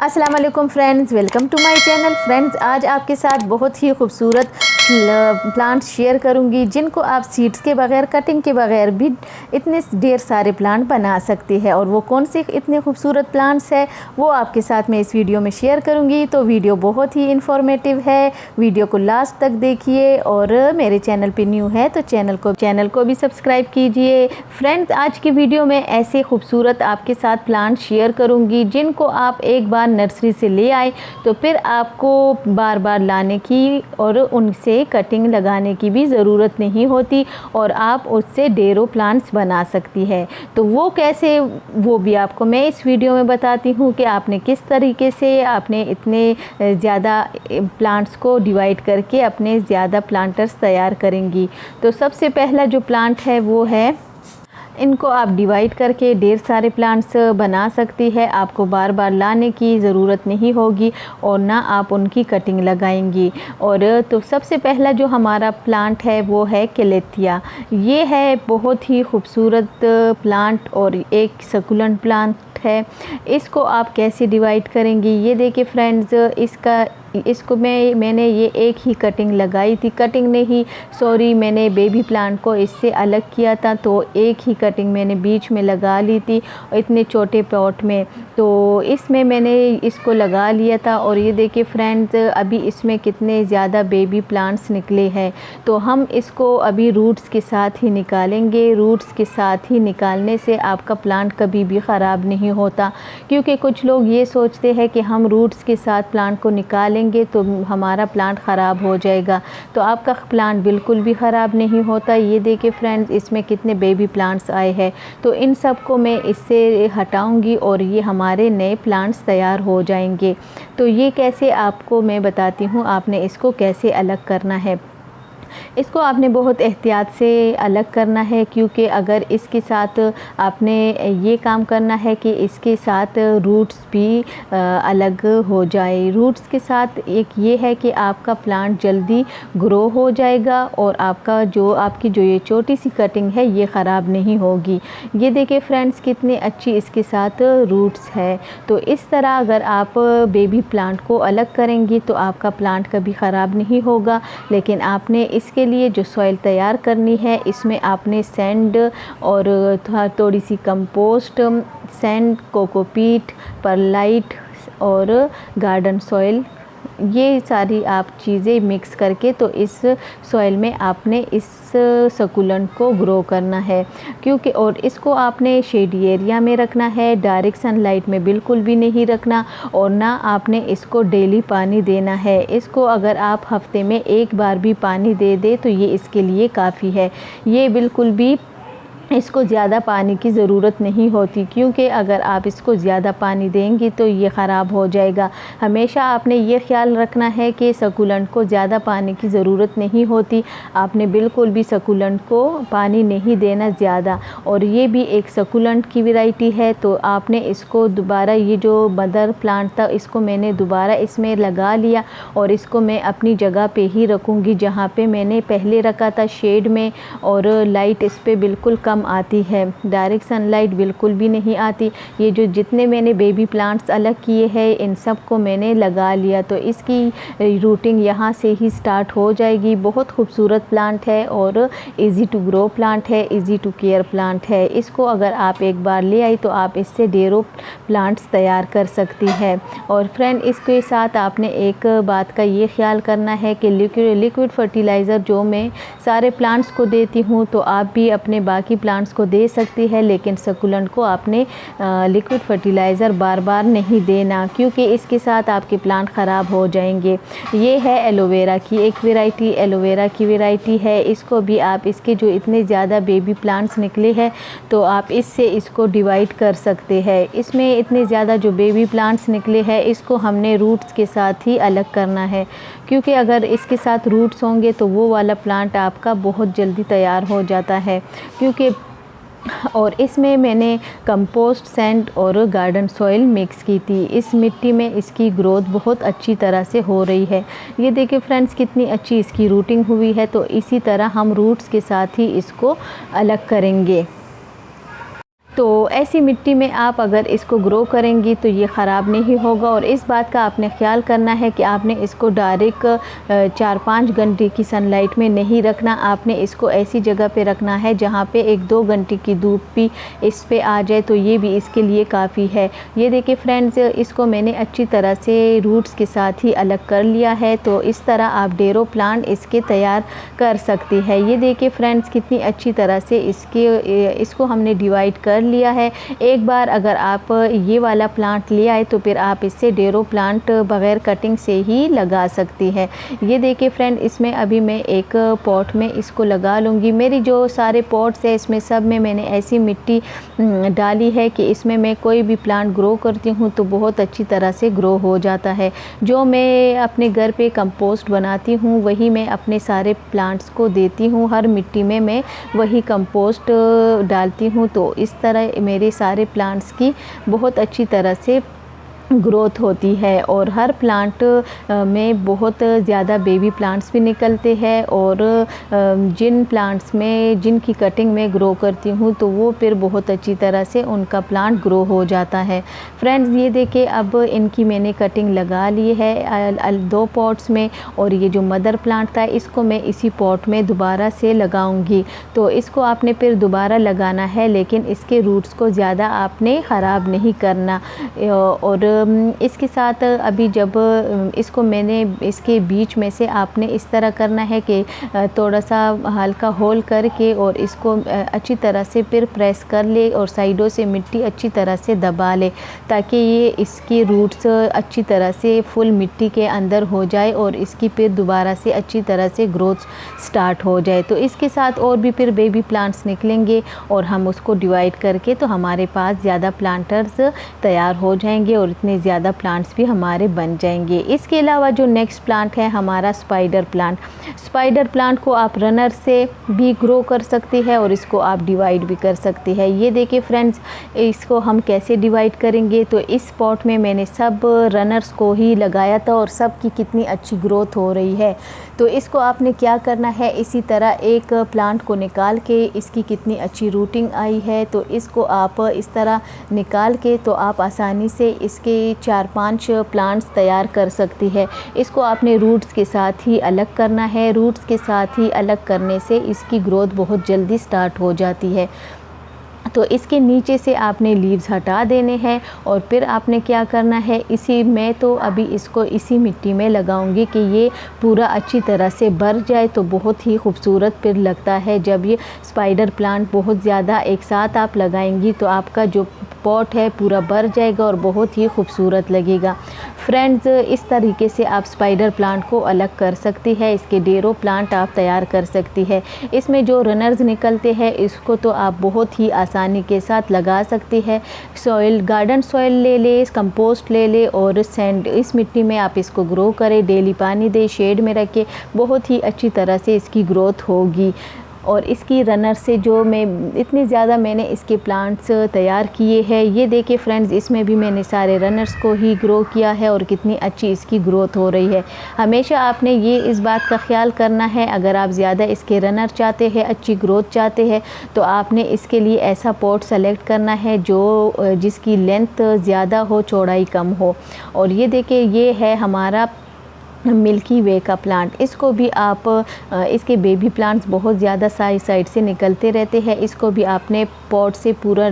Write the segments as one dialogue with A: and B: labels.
A: अस्सलाम वालेकुम friends, welcome to my channel. Friends, आज आपके साथ बहुत ही खूबसूरत प्लांट्स शेयर करूंगी जिनको आप सीड्स के बगैर, कटिंग के बगैर भी इतने ढेर सारे प्लांट बना सकते हैं। और वो कौन से इतने खूबसूरत प्लांट्स हैं वो आपके साथ मैं इस वीडियो में शेयर करूंगी। तो वीडियो बहुत ही इंफॉर्मेटिव है, वीडियो को लास्ट तक देखिए। और मेरे चैनल पे न्यू है तो चैनल को भी सब्सक्राइब कीजिए। फ्रेंड्स, आज की वीडियो में ऐसे खूबसूरत आपके साथ प्लांट शेयर करूँगी जिनको आप एक बार नर्सरी से ले आए तो फिर आपको बार बार लाने की और उनसे कटिंग लगाने की भी ज़रूरत नहीं होती और आप उससे ढेरों प्लांट्स बना सकती है। तो वो कैसे, वो भी आपको मैं इस वीडियो में बताती हूँ कि आपने किस तरीके से आपने इतने ज़्यादा प्लांट्स को डिवाइड करके अपने ज़्यादा प्लांटर्स तैयार करेंगी। तो सबसे पहला जो प्लांट है वो है, इनको आप डिवाइड करके ढेर सारे प्लांट्स बना सकती है। आपको बार बार लाने की ज़रूरत नहीं होगी और ना आप उनकी कटिंग लगाएंगी। और तो सबसे पहला जो हमारा प्लांट है वो है कैलेथिया। ये है बहुत ही खूबसूरत प्लांट और एक सकुलेंट प्लांट है। इसको आप कैसे डिवाइड करेंगी, ये देखिए फ्रेंड्स, इसको मैंने ये एक ही कटिंग लगाई थी, मैंने बेबी प्लांट को इससे अलग किया था तो एक ही कटिंग मैंने बीच में लगा ली थी इतने छोटे पॉट में। तो इसमें मैंने इसको लगा लिया था और ये देखिए फ्रेंड्स, अभी इसमें कितने ज़्यादा बेबी प्लांट्स निकले हैं। तो हम इसको अभी रूट्स के साथ ही निकालेंगे। रूट्स के साथ ही निकालने से आपका प्लांट कभी भी ख़राब नहीं होता, क्योंकि कुछ लोग ये सोचते हैं कि हम रूट्स के साथ प्लांट को निकालेंगे तो हमारा प्लांट ख़राब हो जाएगा। तो आपका प्लांट बिल्कुल भी ख़राब नहीं होता। ये देखिए फ्रेंड्स, इसमें कितने बेबी प्लांट्स आए हैं। तो इन सब को मैं इससे हटाऊंगी और ये हमारे नए प्लांट्स तैयार हो जाएंगे। तो ये कैसे आपको मैं बताती हूँ, आपने इसको कैसे अलग करना है। इसको आपने बहुत एहतियात से अलग करना है, क्योंकि अगर इसके साथ आपने ये काम करना है कि इसके साथ रूट्स भी अलग हो जाए। रूट्स के साथ एक ये है कि आपका प्लांट जल्दी ग्रो हो जाएगा और आपकी जो ये छोटी सी कटिंग है ये ख़राब नहीं होगी। ये देखिए फ्रेंड्स, कितनी अच्छी इसके साथ रूट्स है। तो इस तरह अगर आप बेबी प्लांट को अलग करेंगी तो आपका प्लांट कभी ख़राब नहीं होगा। लेकिन आपने इसके लिए जो सॉइल तैयार करनी है, इसमें आपने सैंड और थोड़ी सी कंपोस्ट, सैंड, कोकोपीट, परलाइट और गार्डन सॉइल, ये सारी आप चीज़ें मिक्स करके तो इस सॉइल में आपने इस सकुलेंट को ग्रो करना है। क्योंकि और इसको आपने शेडी एरिया में रखना है, डायरेक्ट सनलाइट में बिल्कुल भी नहीं रखना और ना आपने इसको डेली पानी देना है। इसको अगर आप हफ्ते में एक बार भी पानी दे दे तो ये इसके लिए काफ़ी है। ये बिल्कुल भी इसको ज़्यादा पानी की ज़रूरत नहीं होती, क्योंकि अगर आप इसको ज़्यादा पानी देंगी तो ये ख़राब हो जाएगा। हमेशा आपने ये ख्याल रखना है कि सकुलेंट को ज़्यादा पानी की ज़रूरत नहीं होती। आपने बिल्कुल भी सकुलेंट को पानी नहीं देना ज़्यादा। और ये भी एक सकुलेंट की वैरायटी है। तो आपने इसको दोबारा, ये जो मदर प्लांट था इसको मैंने दोबारा इसमें लगा लिया और इसको मैं अपनी जगह पे ही रखूँगी जहाँ पे मैंने पहले रखा था, शेड में। और लाइट इस पर बिल्कुल कम आती है, डायरेक्ट सनलाइट बिल्कुल भी नहीं आती। ये जो जितने मैंने बेबी प्लांट्स अलग किए हैं इन सब को मैंने लगा लिया, तो इसकी रूटिंग यहाँ से ही स्टार्ट हो जाएगी। बहुत खूबसूरत प्लांट है और इजी टू ग्रो प्लांट है, इजी टू केयर प्लांट है। इसको अगर आप एक बार ले आई तो आप इससे ढेरों प्लांट्स तैयार कर सकती है। और फ्रेंड, इसके साथ आपने एक बात का ये ख्याल करना है कि लिक्विड फर्टिलाइज़र जो मैं सारे प्लांट्स को देती हूँ तो आप भी अपने बाकी प्लांट्स को दे सकती है, लेकिन सकुलेंट को आपने लिक्विड फर्टिलाइज़र बार बार नहीं देना, क्योंकि इसके साथ आपके प्लांट ख़राब हो जाएंगे। ये है एलोवेरा की एक वैरायटी, एलोवेरा की वैरायटी है। इसको भी आप, इसके जो इतने ज़्यादा बेबी प्लांट्स निकले हैं तो आप इससे इसको डिवाइड कर सकते हैं। इसमें इतने ज़्यादा जो बेबी प्लांट्स निकले हैं इसको हमने रूट्स के साथ ही अलग करना है, क्योंकि अगर इसके साथ रूट्स होंगे तो वो वाला प्लांट आपका बहुत जल्दी तैयार हो जाता है। क्योंकि और इसमें मैंने कंपोस्ट, सैंड और गार्डन सॉइल मिक्स की थी। इस मिट्टी में इसकी ग्रोथ बहुत अच्छी तरह से हो रही है। ये देखिए फ्रेंड्स, कितनी अच्छी इसकी रूटिंग हुई है। तो इसी तरह हम रूट्स के साथ ही इसको अलग करेंगे। तो ऐसी मिट्टी में आप अगर इसको ग्रो करेंगी तो ये ख़राब नहीं होगा। और इस बात का आपने ख्याल करना है कि आपने इसको डायरेक्ट 4-5 घंटे की सनलाइट में नहीं रखना। आपने इसको ऐसी जगह पे रखना है जहाँ पे 1-2 घंटे की धूप भी इस पे आ जाए, तो ये भी इसके लिए काफ़ी है। ये देखिए फ्रेंड्स, इसको मैंने अच्छी तरह से रूट्स के साथ ही अलग कर लिया है। तो इस तरह आप डेरो प्लांट इसके तैयार कर सकती है। ये देखिए फ्रेंड्स, कितनी अच्छी तरह से इसको हमने डिवाइड कर लिया है। एक बार अगर आप ये वाला प्लांट ले आए तो फिर आप इससे डेरो प्लांट बग़ैर कटिंग से ही लगा सकती है। ये देखिए फ्रेंड, इसमें अभी मैं एक पॉट में इसको लगा लूँगी। मेरी जो सारे पॉट्स है इसमें सब में मैंने ऐसी मिट्टी डाली है कि इसमें मैं कोई भी प्लांट ग्रो करती हूँ तो बहुत अच्छी तरह से ग्रो हो जाता है। जो मैं अपने घर पे कंपोस्ट बनाती हूँ वही मैं अपने सारे प्लांट्स को देती हूँ। हर मिट्टी में मैं वही कंपोस्ट डालती हूँ। तो इस तरह मेरे सारे प्लांट्स की बहुत अच्छी तरह से ग्रोथ होती है। और हर प्लांट में बहुत ज़्यादा बेबी प्लांट्स भी निकलते हैं। और जिन प्लांट्स में जिनकी कटिंग में ग्रो करती हूँ तो वो फिर बहुत अच्छी तरह से उनका प्लांट ग्रो हो जाता है। फ्रेंड्स, ये देखिए अब इनकी मैंने कटिंग लगा ली है 2 पॉट्स में। और ये जो मदर प्लांट था इसको मैं इसी पॉट में दोबारा से लगाऊंगी। तो इसको आपने फिर दोबारा लगाना है, लेकिन इसके रूट्स को ज़्यादा आपने ख़राब नहीं करना। और इसके साथ अभी जब इसको मैंने इसके बीच में से आपने इस तरह करना है कि थोड़ा सा हल्का होल करके और इसको अच्छी तरह से फिर प्रेस कर ले और साइडों से मिट्टी अच्छी तरह से दबा ले, ताकि ये इसकी रूट्स अच्छी तरह से फुल मिट्टी के अंदर हो जाए और इसकी फिर दोबारा से अच्छी तरह से ग्रोथ स्टार्ट हो जाए। तो इसके साथ और भी फिर बेबी प्लांट्स निकलेंगे और हम उसको डिवाइड करके तो हमारे पास ज़्यादा प्लांटर्स तैयार हो जाएंगे और इतने ज़्यादा प्लांट्स भी हमारे बन जाएंगे। इसके अलावा जो नेक्स्ट प्लांट है हमारा स्पाइडर प्लांट। स्पाइडर प्लांट को आप रनर से भी ग्रो कर सकती है और इसको आप डिवाइड भी कर सकती है। ये देखिए फ्रेंड्स, इसको हम कैसे डिवाइड करेंगे। तो इस पॉट में मैंने सब रनर्स को ही लगाया था और सब की कितनी अच्छी ग्रोथ हो रही है। तो इसको आपने क्या करना है, इसी तरह एक प्लांट को निकाल के इसकी कितनी अच्छी रूटिंग आई है तो इसको आप इस तरह निकाल के तो आप आसानी से इसके 4-5 प्लांट्स तैयार कर सकती है। इसको आपने रूट्स के साथ ही अलग करना है। रूट्स के साथ ही अलग करने से इसकी ग्रोथ बहुत जल्दी स्टार्ट हो जाती है। तो इसके नीचे से आपने लीव्स हटा देने हैं और फिर आपने क्या करना है, इसी मैं तो अभी इसको इसी मिट्टी में लगाऊंगी कि ये पूरा अच्छी तरह से भर जाए। तो बहुत ही खूबसूरत फिर लगता है जब ये स्पाइडर प्लांट बहुत ज़्यादा एक साथ आप लगाएंगी तो आपका जो पॉट है पूरा भर जाएगा और बहुत ही खूबसूरत लगेगा। फ्रेंड्स, इस तरीके से आप स्पाइडर प्लांट को अलग कर सकती है। इसके डेरो प्लांट आप तैयार कर सकती है। इसमें जो रनर्स निकलते हैं इसको तो आप बहुत ही आसानी के साथ लगा सकती है। सॉइल, गार्डन सॉइल ले ले, कंपोस्ट ले ले और सैंड, इस मिट्टी में आप इसको ग्रो करें। डेली पानी दे, शेड में रखें, बहुत ही अच्छी तरह से इसकी ग्रोथ होगी। और इसकी रनर से जो मैं इतनी ज़्यादा मैंने इसके प्लांट्स तैयार किए हैं। ये देखिए फ्रेंड्स, इसमें भी मैंने सारे रनर्स को ही ग्रो किया है और कितनी अच्छी इसकी ग्रोथ हो रही है। हमेशा आपने ये इस बात का ख्याल करना है, अगर आप ज़्यादा इसके रनर चाहते हैं, अच्छी ग्रोथ चाहते हैं तो आपने इसके लिए ऐसा पॉट सेलेक्ट करना है जो जिसकी लेंथ ज़्यादा हो, चौड़ाई कम हो। और ये देखिए, ये है हमारा मिल्की वे का प्लांट। इसको भी आप इसके बेबी प्लांट्स बहुत ज़्यादा साइड से निकलते रहते हैं। इसको भी आपने पॉट से पूरा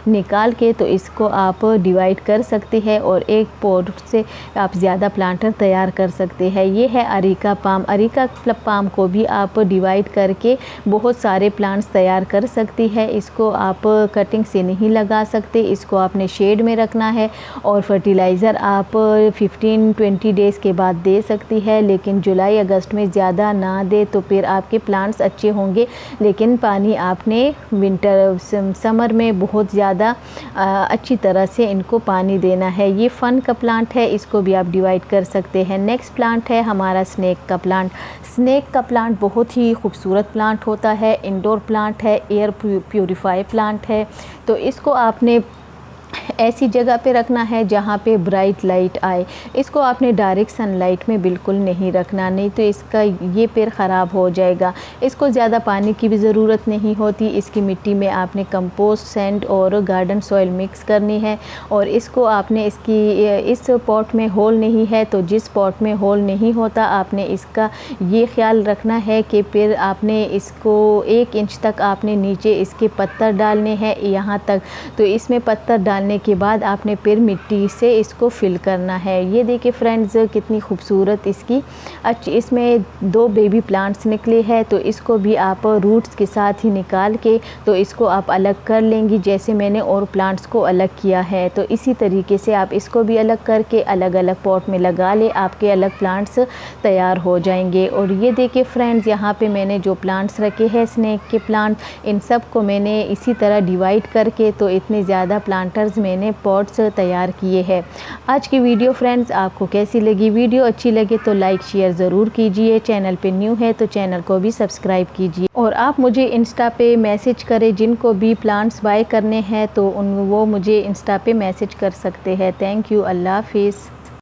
A: निकाल के तो इसको आप डिवाइड कर सकते हैं और एक पॉट से आप ज़्यादा प्लांटर तैयार कर सकते हैं। ये है अरीका पाम। अरीका पाम को भी आप डिवाइड करके बहुत सारे प्लांट्स तैयार कर सकती है। इसको आप कटिंग से नहीं लगा सकते, इसको आपने शेड में रखना है और फर्टिलाइज़र आप 15-20 डेज़ के बाद दे सकते है। लेकिन जुलाई अगस्त में ज़्यादा ना दे तो फिर आपके प्लांट्स अच्छे होंगे। लेकिन पानी आपने विंटर समर में बहुत ज़्यादा अच्छी तरह से इनको पानी देना है। ये फन का प्लांट है, इसको भी आप डिवाइड कर सकते हैं। नेक्स्ट प्लांट है हमारा स्नेक का प्लांट। स्नेक का प्लांट बहुत ही खूबसूरत प्लांट होता है, इंडोर प्लांट है, एयर प्यूरीफाई प्लांट है। तो इसको आपने ऐसी जगह पे रखना है जहाँ पे ब्राइट लाइट आए। इसको आपने डायरेक्ट सनलाइट में बिल्कुल नहीं रखना, नहीं तो इसका ये पेड़ ख़राब हो जाएगा। इसको ज़्यादा पानी की भी ज़रूरत नहीं होती। इसकी मिट्टी में आपने कंपोस्ट, सैंड और गार्डन सॉइल मिक्स करनी है। और इसको आपने इस पॉट में होल नहीं है, तो जिस पॉट में होल नहीं होता आपने इसका ये ख्याल रखना है कि फिर आपने इसको 1 इंच तक आपने नीचे इसके पत्थर डालने हैं यहाँ तक। तो इसमें पत्थर डालने के बाद आपने फिर मिट्टी से इसको फिल करना है। ये देखिए फ्रेंड्स कितनी खूबसूरत इसमें 2 बेबी प्लांट्स निकले हैं। तो इसको भी आप रूट्स के साथ ही निकाल के तो इसको आप अलग कर लेंगी, जैसे मैंने और प्लांट्स को अलग किया है। तो इसी तरीके से आप इसको भी अलग करके अलग अलग पॉट में लगा ले, आपके अलग प्लांट्स तैयार हो जाएंगे। और ये देखिए फ्रेंड्स यहाँ पे मैंने जो प्लांट्स रखे हैं स्नेक के प्लांट, इन सब को मैंने इसी तरह डिवाइड करके तो इतने ज़्यादा प्लांटर्स मैंने पॉट्स तैयार किए हैं। आज की वीडियो फ्रेंड्स आपको कैसी लगी? वीडियो अच्छी लगे तो लाइक शेयर ज़रूर कीजिए। चैनल पे न्यू है तो चैनल को भी सब्सक्राइब कीजिए। और आप मुझे इंस्टा पे मैसेज करें, जिनको भी प्लांट्स बाय करने हैं तो वो मुझे इंस्टा पे मैसेज कर सकते हैं। Thank you. अल्लाह हाफिज़।